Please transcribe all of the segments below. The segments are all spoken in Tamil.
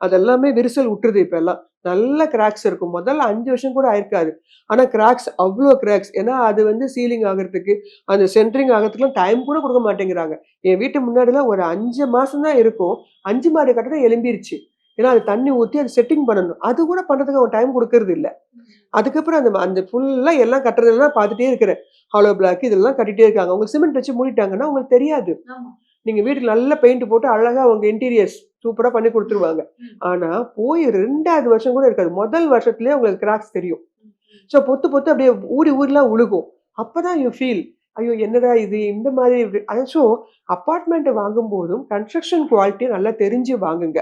அதெல்லாமே விரிசல் விட்டுருது இப்ப எல்லாம். நல்ல கிராக்ஸ் இருக்கும். முதல்ல 5 வருஷம் கூட ஆயிருக்காது. ஆனா கிராக்ஸ் அவ்ளோ கிராக்ஸ். ஏன்னா அது வந்து சீலிங் ஆகுறதுக்கு, அந்த சென்ட்ரிங் ஆகுறதுக்குலாம் டைம் கூட குடுக்க மாட்டேங்கிறாங்க. என் வீட்டு முன்னாடிலாம் ஒரு 5 மாசம் தான் இருக்கும். 5 மாடி கட்டடம் எழும்பிருச்சு. ஏன்னா அது தண்ணி ஊத்தி அது செட்டிங் பண்ணணும். அது கூட பண்றதுக்கு அவங்க டைம் குடுக்கறது இல்ல. அதுக்கப்புறம் அந்த அந்த ஃபுல்லா எல்லாம் கட்டுறதெல்லாம் பார்த்துட்டே இருக்கிறேன். ஹாலோ பிளாக் இதெல்லாம் கட்டிட்டே இருக்காங்க. அவங்க சிமெண்ட் வச்சு மூடிட்டாங்கன்னா உங்களுக்கு தெரியாது. நீங்க வீட்டுக்கு நல்லா பெயிண்ட் போட்டு அழகா உங்க இன்டீரியர்ஸ் சூப்பரா பண்ணி குடுத்துருவாங்க. ஆனா, போய் 2வது வருஷம் கூட இருக்காது. முதல் வருஷத்திலேயே உங்களுக்கு கிராக்ஸ் தெரியும். ஸோ பொத்து பொத்து அப்படியே ஊறி ஊரிலாம் உழுகும். அப்பதான் யூ ஃபீல் ஐயோ! என்னடா இது இந்த மாதிரி இருக்கு. ஸோ அபார்ட்மெண்ட் வாங்கும்போதும் கன்ஸ்ட்ரக்ஷன் குவாலிட்டிய நல்லா தெரிஞ்சு வாங்குங்க.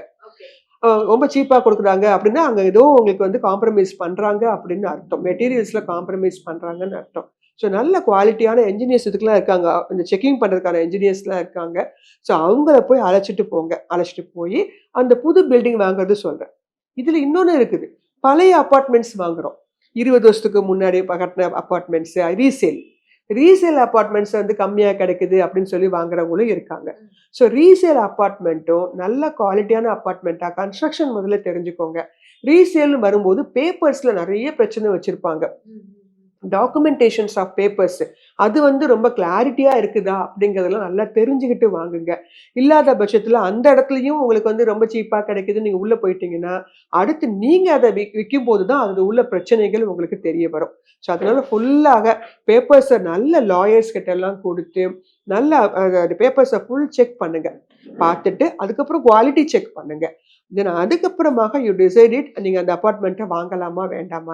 ரொம்ப சீப்பா குடுக்குறாங்க அப்படின்னா, அங்க ஏதோ உங்களுக்கு வந்து காம்ப்ரமைஸ் பண்றாங்க அப்படின்னு அர்த்தம். மெட்டீரியல்ஸ்ல காம்ப்ரமைஸ் பண்றாங்கன்னு அர்த்தம். ஸோ நல்ல குவாலிட்டியான என்ஜினியர்ஸ் இதுக்கெல்லாம் இருக்காங்க. இந்த செக்கிங் பண்றதுக்கான என்ஜினியர்ஸ்லாம் இருக்காங்க. ஸோ அவங்கள போய் அழைச்சிட்டு போங்க. அழைச்சிட்டு போயி அந்த புது பில்டிங் வாங்குறது சொல்றேன். இதுல இன்னொன்னு இருக்குது. பழைய அபார்ட்மெண்ட்ஸ் வாங்குறோம். 20 வருஷத்துக்கு முன்னாடி கட்டுன அபார்ட்மெண்ட்ஸ் ரீசேல். ரீசேல் அபார்ட்மெண்ட்ஸ் வந்து கம்மியா கிடைக்குது அப்படின்னு சொல்லி வாங்குறவங்களும் இருக்காங்க. ஸோ ரீசேல் அபார்ட்மெண்ட்டும் நல்ல குவாலிட்டியான அபார்ட்மெண்ட்டா கன்ஸ்ட்ரக்ஷன் முதல்ல தெரிஞ்சுக்கோங்க. ரீசேல்னு வரும்போது பேப்பர்ஸ்ல நெறைய பிரச்சனை வச்சிருப்பாங்க. டாக்குமென்டேஷன்ஸ் ஆஃப் பேப்பர்ஸ் அது வந்து ரொம்ப கிளாரிட்டியா இருக்குதா அப்படிங்கிறதெல்லாம் நல்லா தெரிஞ்சுக்கிட்டு வாங்குங்க. இல்லாத பட்சத்துல அந்த இடத்துலயும் உங்களுக்கு வந்து ரொம்ப சீப்பா கிடைக்குது. நீங்க உள்ள போயிட்டீங்கன்னா, அடுத்து நீங்க அத விக்கும்போது தான் அது உள்ள பிரச்சனைகள் உங்களுக்கு தெரிய வரும். ஸோ அதனால ஃபுல்லாக பேப்பர்ஸ நல்ல லாயர்ஸ் கிட்ட எல்லாம் குடுத்து, நல்லா அந்த பேப்பர்ஸ ஃபுல் செக் பண்ணுங்க. பார்த்துட்டு அதுக்கப்புறம் குவாலிட்டி செக் பண்ணுங்க. தென் அதுக்கப்புறமாக யூ டிசைட் இட் நீங்க அந்த அபார்ட்மெண்ட்ட வாங்கலாமா? வேண்டாமான்னு.